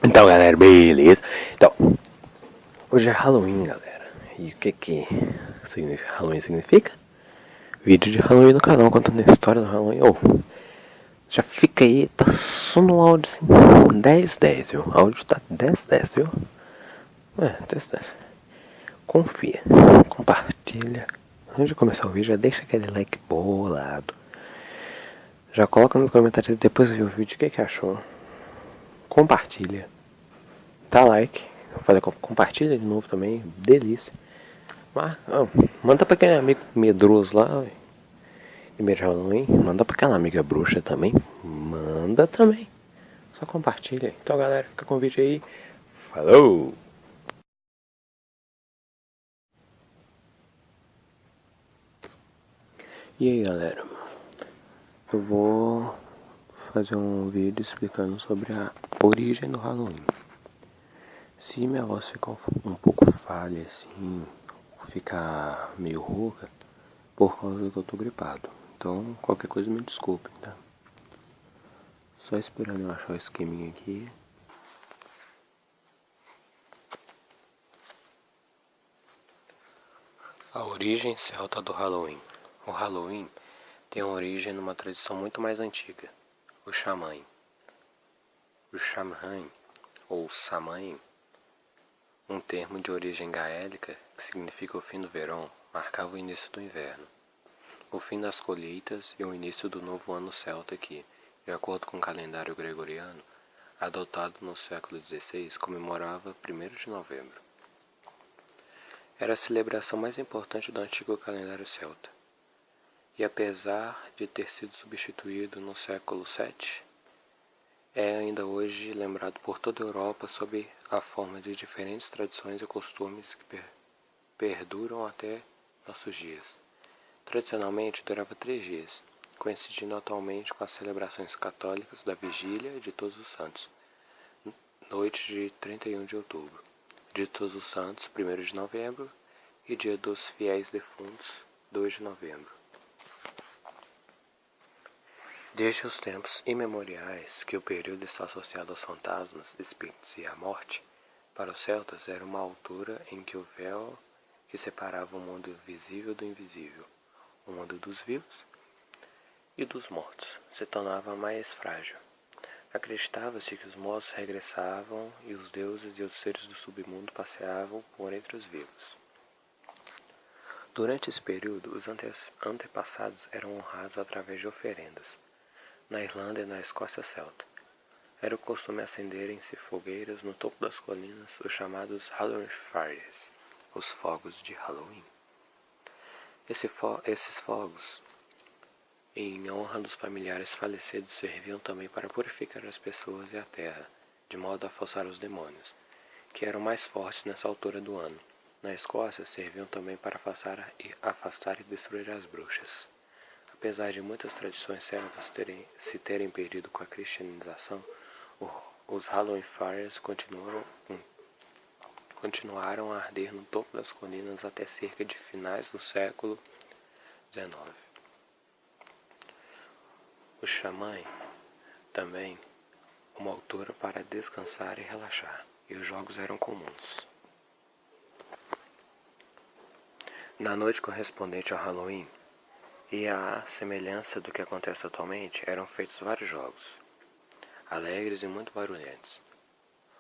Então, galera, beleza? Então, hoje é Halloween, galera. E o que Halloween significa? Vídeo de Halloween no canal, contando a história do Halloween. Já fica aí, tá só no áudio assim, 10-10, viu? O áudio tá 10-10, viu? 10-10. Confia, compartilha. Antes de começar o vídeo, já deixa aquele like bolado. Já coloca nos comentários depois de ver o vídeo o que achou. Compartilha. Dá like. Compartilha de novo também. Delícia. Manda pra aquele amigo medroso lá. E meio de Halloween. Manda pra aquela amiga bruxa também. Manda também. Só compartilha. Então, galera, fica com o vídeo aí. Falou! E aí, galera? Eu vou fazer um vídeo explicando sobre a origem do Halloween. Se minha voz ficar um pouco falha, assim, ficar meio rouca, por causa que eu tô gripado. Então, qualquer coisa me desculpe, tá? Só esperando eu achar o esqueminha aqui. A origem celta do Halloween. O Halloween tem origem numa tradição muito mais antiga, o Samhain. O Samhain, ou Samhain, um termo de origem gaélica que significa o fim do verão, marcava o início do inverno, o fim das colheitas e o início do novo ano celta que, de acordo com o calendário gregoriano, adotado no século XVI, comemorava 1º de novembro. Era a celebração mais importante do antigo calendário celta. E apesar de ter sido substituído no século VII, é ainda hoje lembrado por toda a Europa sob a forma de diferentes tradições e costumes que perduram até nossos dias. Tradicionalmente durava 3 dias, coincidindo atualmente com as celebrações católicas da Vigília de Todos os Santos, noite de 31 de outubro, Dia de Todos os Santos, 1º de novembro, e Dia dos Fiéis Defuntos, 2 de novembro. Desde os tempos imemoriais que o período está associado aos fantasmas, espíritos e à morte, para os celtas era uma altura em que o véu que separava o mundo visível do invisível, o mundo dos vivos e dos mortos, se tornava mais frágil. Acreditava-se que os mortos regressavam e os deuses e os seres do submundo passeavam por entre os vivos. Durante esse período, os antepassados eram honrados através de oferendas. Na Irlanda e na Escócia celta, era o costume acenderem-se fogueiras no topo das colinas, os chamados Halloween Fires, os fogos de Halloween. Esses fogos, em honra dos familiares falecidos, serviam também para purificar as pessoas e a terra, de modo a afastar os demônios, que eram mais fortes nessa altura do ano. Na Escócia, serviam também para afastar e destruir as bruxas. Apesar de muitas tradições celtas terem perdido com a cristianização, os Halloween Fires continuaram a arder no topo das colinas até cerca de finais do século XIX. O Samhain também uma altura para descansar e relaxar, e os jogos eram comuns. Na noite correspondente ao Halloween, e à semelhança do que acontece atualmente, eram feitos vários jogos, alegres e muito barulhentos.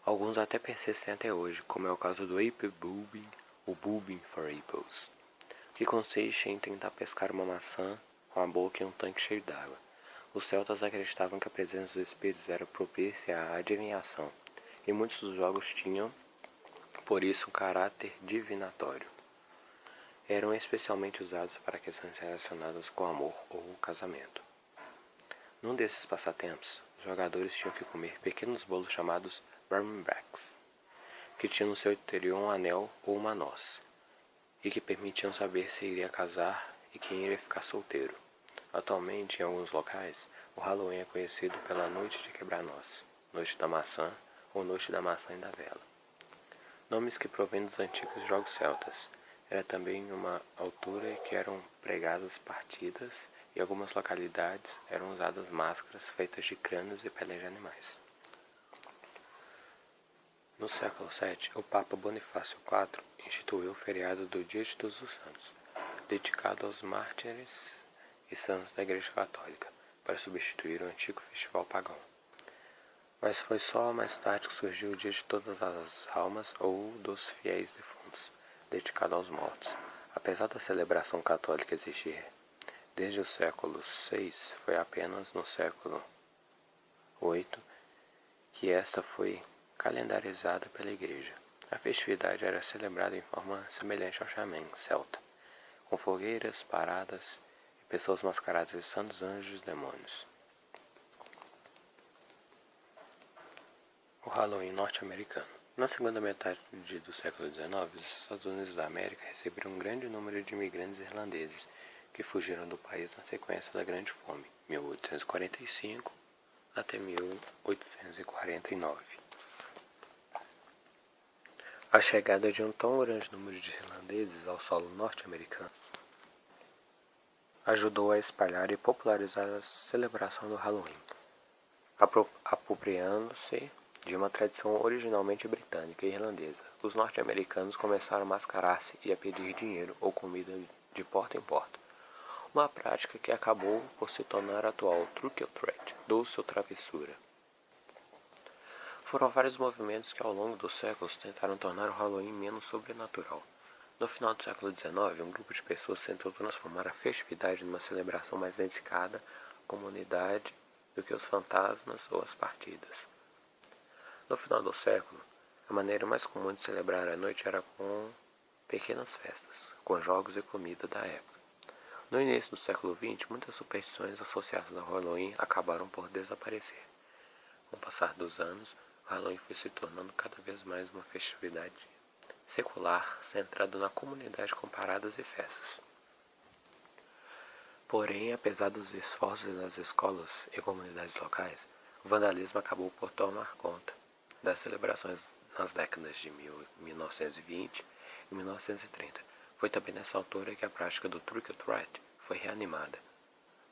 Alguns até persistem até hoje, como é o caso do Apple Boobing, ou Boobing for Apples, que consiste em tentar pescar uma maçã com a boca em um tanque cheio d'água. Os celtas acreditavam que a presença dos espíritos era propícia à adivinhação, e muitos dos jogos tinham, por isso, um caráter divinatório. Eram especialmente usados para questões relacionadas com amor ou casamento. Num desses passatempos, os jogadores tinham que comer pequenos bolos chamados Barmbracks, que tinham no seu interior um anel ou uma noz, e que permitiam saber se iria casar e quem iria ficar solteiro. Atualmente, em alguns locais, o Halloween é conhecido pela Noite de Quebra-Noz, Noite da Maçã ou Noite da Maçã e da Vela. Nomes que provêm dos antigos jogos celtas. Era também uma altura que eram pregadas partidas e em algumas localidades eram usadas máscaras feitas de crânios e peles de animais. No século VII, o Papa Bonifácio IV instituiu o feriado do Dia de Todos os Santos, dedicado aos mártires e santos da Igreja Católica, para substituir o antigo festival pagão. Mas foi só mais tarde que surgiu o Dia de Todas as Almas, ou dos Fiéis Defuntos, dedicado aos mortos. Apesar da celebração católica existir desde o século VI, foi apenas no século VIII que esta foi calendarizada pela Igreja. A festividade era celebrada em forma semelhante ao xamã celta, com fogueiras, paradas e pessoas mascaradas de santos, anjos e demônios. O Halloween norte-americano. Na segunda metade do século XIX, os Estados Unidos da América receberam um grande número de imigrantes irlandeses que fugiram do país na sequência da Grande Fome, 1845 até 1849. A chegada de um tão grande número de irlandeses ao solo norte-americano ajudou a espalhar e popularizar a celebração do Halloween, apropriando-se de uma tradição originalmente britânica e irlandesa. Os norte-americanos começaram a mascarar-se e a pedir dinheiro ou comida de porta em porta, uma prática que acabou por se tornar atual Trick or Treat, doce ou travessura. Foram vários movimentos que ao longo dos séculos tentaram tornar o Halloween menos sobrenatural. No final do século XIX, um grupo de pessoas tentou transformar a festividade numa celebração mais dedicada à comunidade do que os fantasmas ou as partidas. No final do século, a maneira mais comum de celebrar a noite era com pequenas festas, com jogos e comida da época. No início do século XX, muitas superstições associadas ao Halloween acabaram por desaparecer. Com o passar dos anos, o Halloween foi se tornando cada vez mais uma festividade secular, centrada na comunidade com paradas e festas. Porém, apesar dos esforços das escolas e comunidades locais, o vandalismo acabou por tomar conta das celebrações nas décadas de 1920 e 1930. Foi também nessa altura que a prática do Trick or Treat foi reanimada,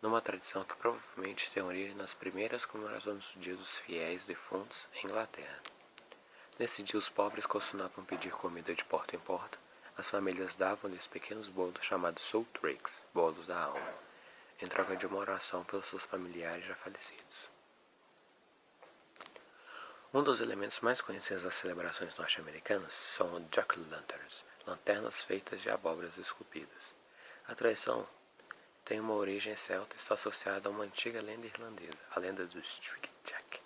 numa tradição que provavelmente tem origem nas primeiras comemorações do Dia dos Fiéis Defuntos em Inglaterra. Nesse dia, os pobres costumavam pedir comida de porta em porta. As famílias davam-lhes pequenos bolos chamados soul tricks, bolos da alma, em troca de uma oração pelos seus familiares já falecidos. Um dos elementos mais conhecidos das celebrações norte-americanas são os jack-o'-lanterns, lanternas feitas de abóboras esculpidas. A tradição tem uma origem celta e está associada a uma antiga lenda irlandesa, a lenda do Street Jack.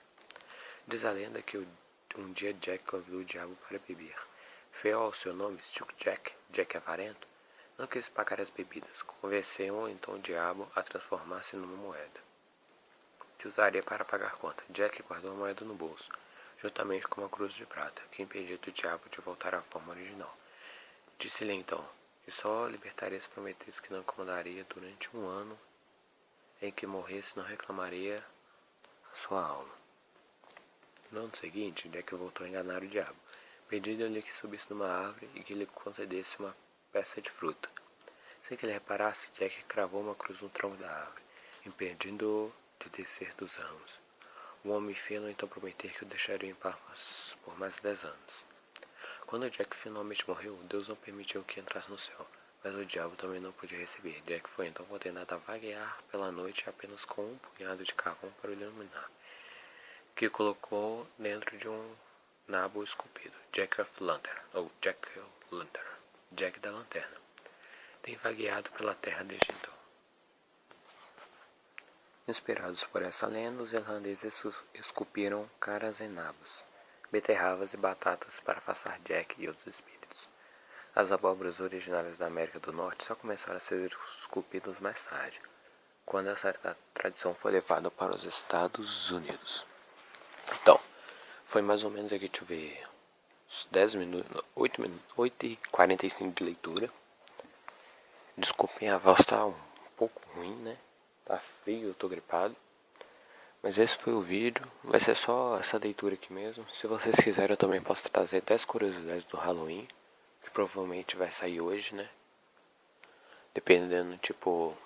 Diz a lenda que um dia Jack convidou o diabo para beber. Fiel ao seu nome, Stuck Jack, Jack avarento, não quis pagar as bebidas. Convenceu então o diabo a transformar-se numa moeda, que usaria para pagar a conta. Jack guardou a moeda no bolso, juntamente com uma cruz de prata, que impedia o diabo de voltar à forma original. Disse-lhe então que só libertaria se prometesse que não incomodaria durante um ano, em que morresse não reclamaria a sua alma. No ano seguinte, Jack voltou a enganar o diabo, pedindo-lhe que subisse numa árvore e que lhe concedesse uma peça de fruta. Sem que ele reparasse, Jack cravou uma cruz no tronco da árvore, impedindo-o de descer dos ramos. O homem fê-lo então prometer que o deixaria em paz por mais 10 anos. Quando Jack finalmente morreu, Deus não permitiu que entrasse no céu, mas o diabo também não podia receber. Jack foi então condenado a vaguear pela noite apenas com um punhado de carvão para o iluminar, que colocou dentro de um nabo esculpido, Jack of Lantern, ou Jack-o'-lantern, Jack da Lanterna. Tem vagueado pela terra desde então. Inspirados por essa lenda, os irlandeses esculpiram caras em nabos, beterrabas e batatas para afastar Jack e outros espíritos. As abóboras originárias da América do Norte só começaram a ser esculpidas mais tarde, quando essa tradição foi levada para os Estados Unidos. Então, foi mais ou menos aqui, deixa eu ver, uns 10 minutos, 8h45 de leitura. Desculpem, a voz tá um pouco ruim, né? Tá frio, eu tô gripado. Mas esse foi o vídeo, vai ser só essa leitura aqui mesmo. Se vocês quiserem, eu também posso trazer 10 curiosidades do Halloween, que provavelmente vai sair hoje, né? Dependendo, tipo,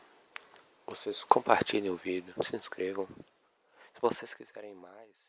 vocês compartilhem o vídeo, se inscrevam. Se vocês quiserem mais...